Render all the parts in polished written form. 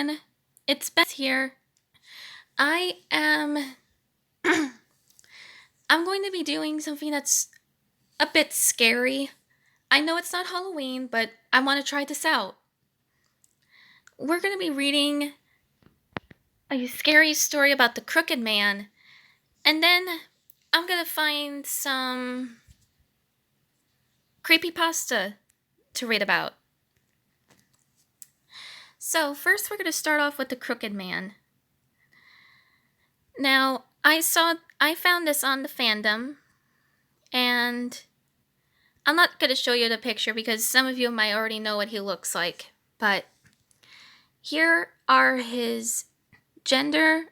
everyone. It's Beth here. I am I'm going to be doing something that's a bit scary. I know it's not Halloween, but I want to try this out. We're going to be reading a scary story about the Crooked Man, and then I'm going to find some creepypasta to read about. So, first we're going to start off with the Crooked Man. Now, I found this on the fandom, and I'm not going to show you the picture because some of you might already know what he looks like. But here are his gender,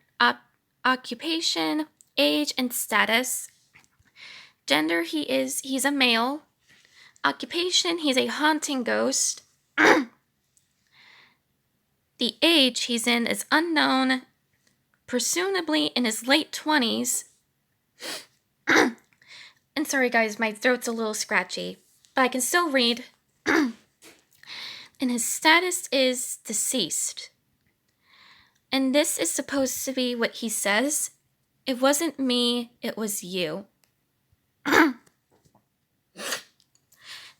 occupation, age, and status. Gender, he's a male. Occupation, he's a haunting ghost. The age he's in is unknown, presumably in his late 20s. And sorry guys, my throat's a little scratchy, but I can still read. And his status is deceased. And this is supposed to be what he says. It wasn't me, it was you.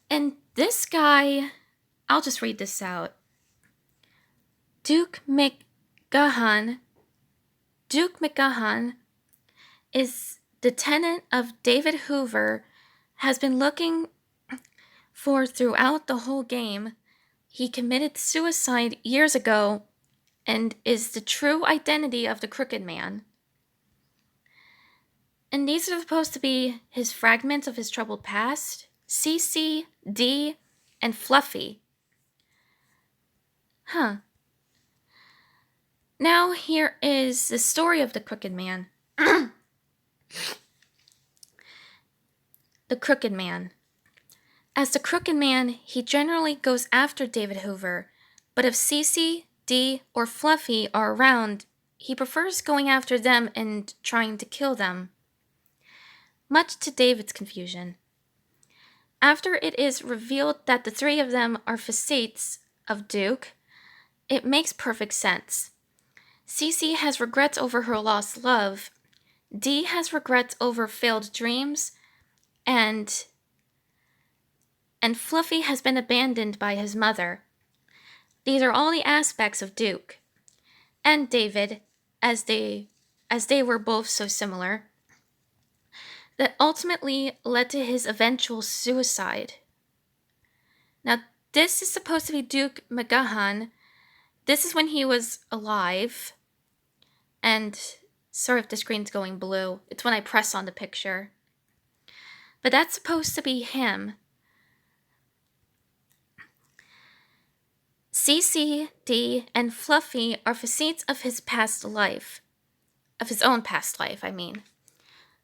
And this guy, I'll just read this out. Duke McGahan is the tenant of David Hoover, has been looking for throughout the whole game. He committed suicide years ago and is the true identity of the Crooked Man. And these are supposed to be his fragments of his troubled past: Cece, Dee, and Fluffy. Now here is the story of the Crooked Man. The Crooked Man. As the Crooked Man, he generally goes after David Hoover, but if Cece, Dee, or Fluffy are around, he prefers going after them and trying to kill them. Much to David's confusion. After it is revealed that the three of them are facets of Duke, it makes perfect sense. Cece has regrets over her lost love, Dee has regrets over failed dreams, and Fluffy has been abandoned by his mother. These are all the aspects of Duke and David, as they were both so similar, that ultimately led to his eventual suicide. Now, this is supposed to be Duke McGahan. This is when he was alive. And sorry if the screen's going blue. It's when I press on the picture. But that's supposed to be him. Cece, Dee, and Fluffy are facets of his past life. Of his own past life, I mean.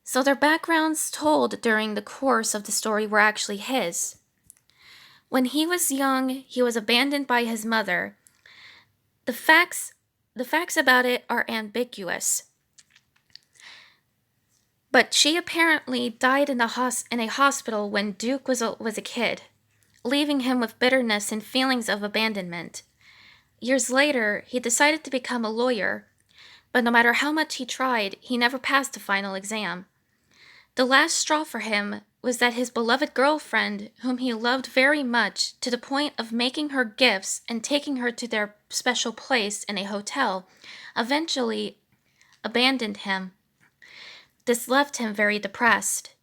So their backgrounds told during the course of the story were actually his. When he was young, he was abandoned by his mother. The facts about it are ambiguous. But she apparently died in a hospital when Duke was a kid, leaving him with bitterness and feelings of abandonment. Years later, he decided to become a lawyer, but no matter how much he tried, he never passed the final exam. The last straw for him was that his beloved girlfriend, whom he loved very much to the point of making her gifts and taking her to their special place in a hotel, eventually abandoned him. This left him very depressed.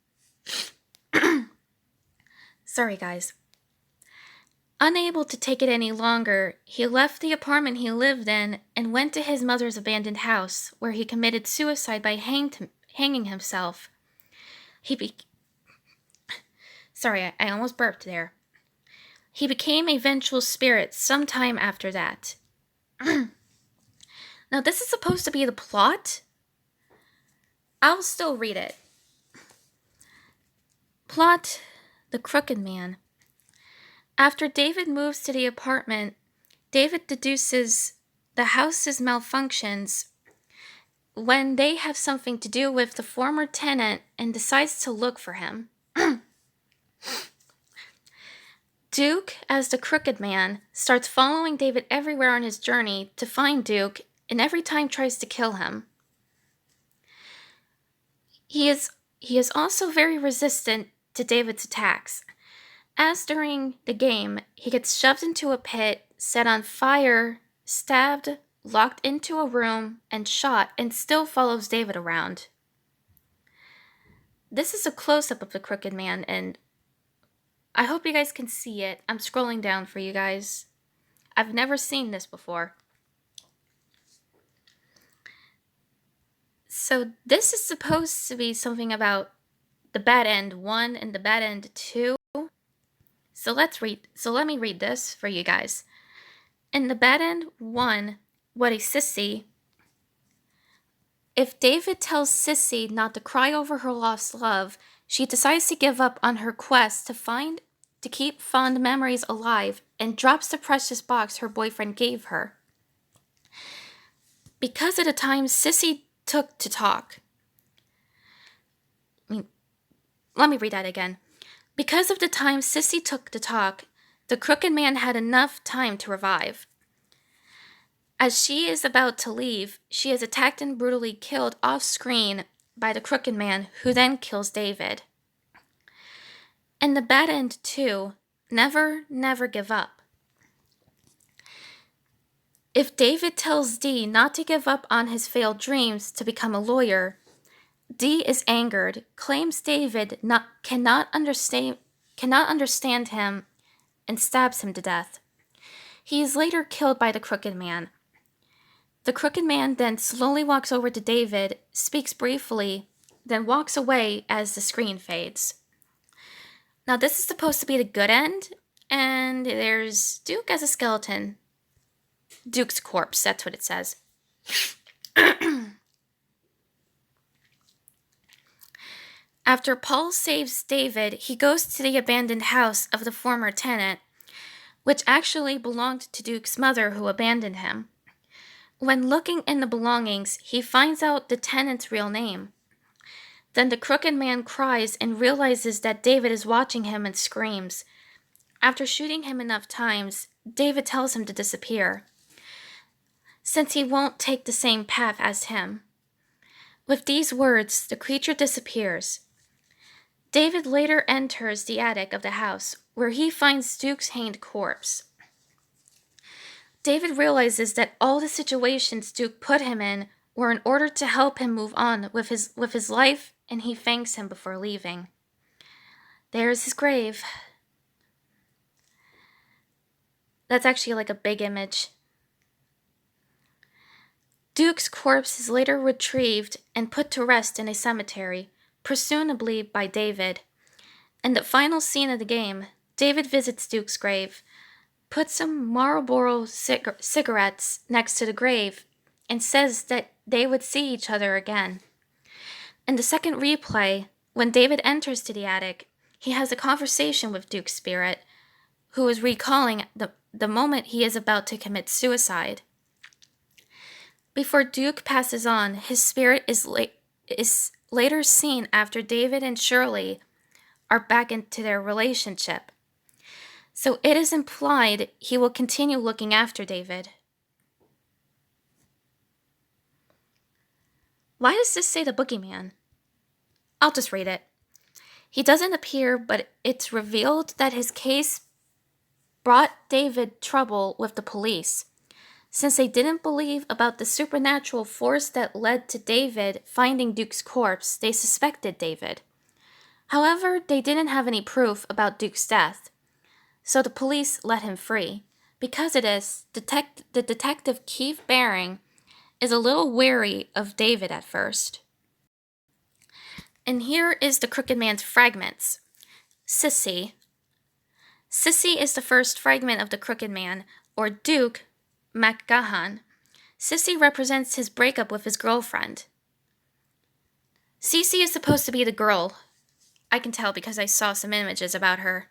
Sorry, guys. Unable to take it any longer, he left the apartment he lived in and went to his mother's abandoned house, where he committed suicide by hanging himself. Sorry, I almost burped there. He became a vengeful spirit sometime after that. Now, this is supposed to be the plot. I'll still read it. Plot: The Crooked Man. After David moves to the apartment, David deduces the house's malfunctions when they have something to do with the former tenant and decides to look for him. Duke, as the Crooked Man, starts following David everywhere on his journey to find Duke, and every time tries to kill him. He is also very resistant to David's attacks, as during the game he gets shoved into a pit, set on fire, stabbed, locked into a room, and shot, and still follows David around. This is a close-up of the Crooked Man, and I hope you guys can see it. I'm scrolling down for you guys. I've never seen this before. So this is supposed to be something about the Bad End 1 and the Bad End 2. So let me read this for you guys. In the Bad End 1, what a sissy. If David tells Sissy not to cry over her lost love, she decides to give up on her quest to keep fond memories alive and drops the precious box her boyfriend gave her. Because of the time Sissy took to talk. Let me read that again. Because of the time Sissy took to talk, the Crooked Man had enough time to revive. As she is about to leave, she is attacked and brutally killed off screen by the Crooked Man, who then kills David. In the Bad End 2, never give up. If David tells Dee not to give up on his failed dreams to become a lawyer, Dee is angered, claims David cannot understand him, and stabs him to death. He is later killed by the Crooked Man. The Crooked Man then slowly walks over to David, speaks briefly, then walks away as the screen fades. Now this is supposed to be the good end, and there's Duke as a skeleton. Duke's corpse, that's what it says. After Paul saves David, he goes to the abandoned house of the former tenant, which actually belonged to Duke's mother, who abandoned him. When looking in the belongings, he finds out the tenant's real name. Then the Crooked Man cries and realizes that David is watching him and screams. After shooting him enough times, David tells him to disappear, since he won't take the same path as him. With these words, the creature disappears. David later enters the attic of the house, where he finds Duke's hanged corpse. David realizes that all the situations Duke put him in were in order to help him move on with his life, and he thanks him before leaving. There's his grave. That's actually like a big image. Duke's corpse is later retrieved and put to rest in a cemetery, presumably by David. In the final scene of the game, David visits Duke's grave, puts some Marlboro cigarettes next to the grave, and says that they would see each other again. In the second replay, when David enters to the attic, he has a conversation with Duke's spirit, who is recalling the moment he is about to commit suicide. Before Duke passes on, his spirit is later seen after David and Shirley are back into their relationship. So it is implied he will continue looking after David. Why does this say the boogeyman? I'll just read it. He doesn't appear, but it's revealed that his case brought David trouble with the police. Since they didn't believe about the supernatural force that led to David finding Duke's corpse, they suspected David. However, they didn't have any proof about Duke's death, so the police let him free. Because of this, the detective Keith Baring is a little wary of David at first. And here is the Crooked Man's fragments. Sissy. Sissy is the first fragment of the Crooked Man, or Duke MacGahan. Sissy represents his breakup with his girlfriend. Cece is supposed to be the girl. I can tell because I saw some images about her.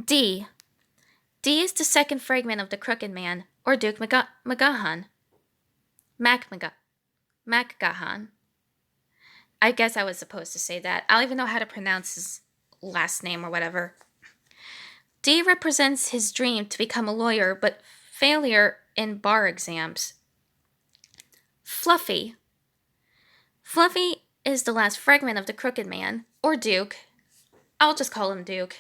D. D is the second fragment of the Crooked Man, or Duke MacGahan. MacGahan. I guess I was supposed to say that. I don't even know how to pronounce his last name or whatever. D represents his dream to become a lawyer, but failure in bar exams. Fluffy. Fluffy is the last fragment of the Crooked Man, or Duke. I'll just call him Duke.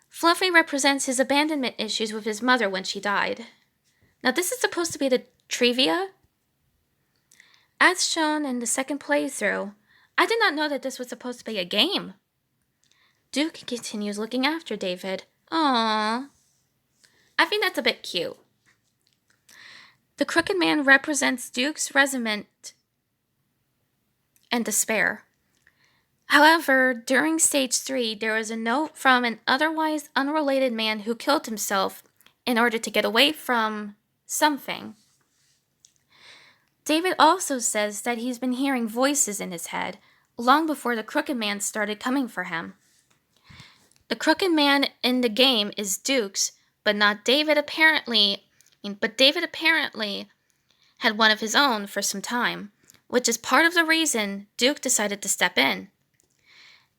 Fluffy represents his abandonment issues with his mother when she died. Now, this is supposed to be the trivia. As shown in the second playthrough, I did not know that this was supposed to be a game. Duke continues looking after David. Aww. I think that's a bit cute. The Crooked Man represents Duke's resentment and despair. However, during Stage 3, there was a note from an otherwise unrelated man who killed himself in order to get away from something. David also says that he's been hearing voices in his head long before the Crooked Man started coming for him. The Crooked Man in the game is Duke's, but David apparently had one of his own for some time, which is part of the reason Duke decided to step in.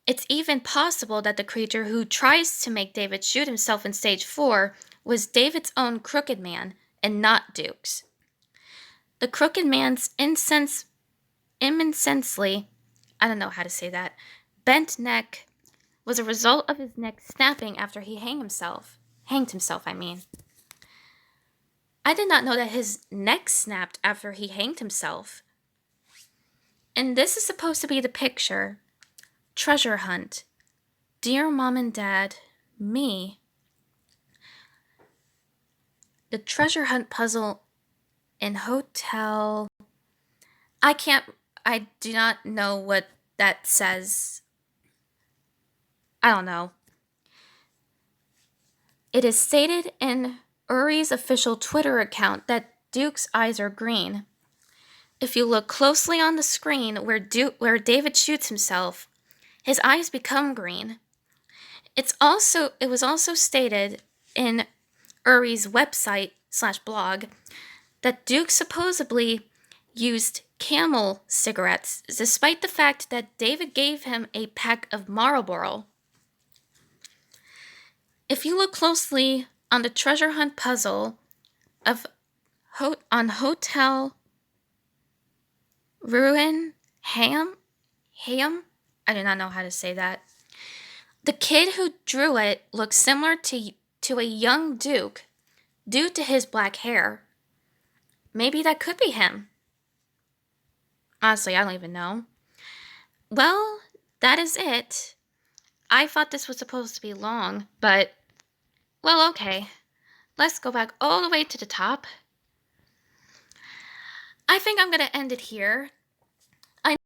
It's even possible that the creature who tries to make David shoot himself in Stage 4 was David's own Crooked Man and not Duke's. The Crooked Man's immensely, I don't know how to say that, bent neck was a result of his neck snapping after he hanged himself. I did not know that his neck snapped after he hanged himself. And this is supposed to be the picture. Treasure hunt. Dear Mom and Dad, me. The treasure hunt puzzle in hotel. I do not know what that says. I don't know. It is stated in Uri's official Twitter account that Duke's eyes are green. If you look closely on the screen where David shoots himself, his eyes become green. It was also stated in Uri's website/blog that Duke supposedly used Camel cigarettes, despite the fact that David gave him a pack of Marlboro. If you look closely on the treasure hunt puzzle on Hotel Ruin Ham, I do not know how to say that. The kid who drew it looks similar to a young Duke due to his black hair. Maybe that could be him. Honestly, I don't even know. Well, that is it. I thought this was supposed to be long, but, well, okay. Let's go back all the way to the top. I think I'm going to end it here.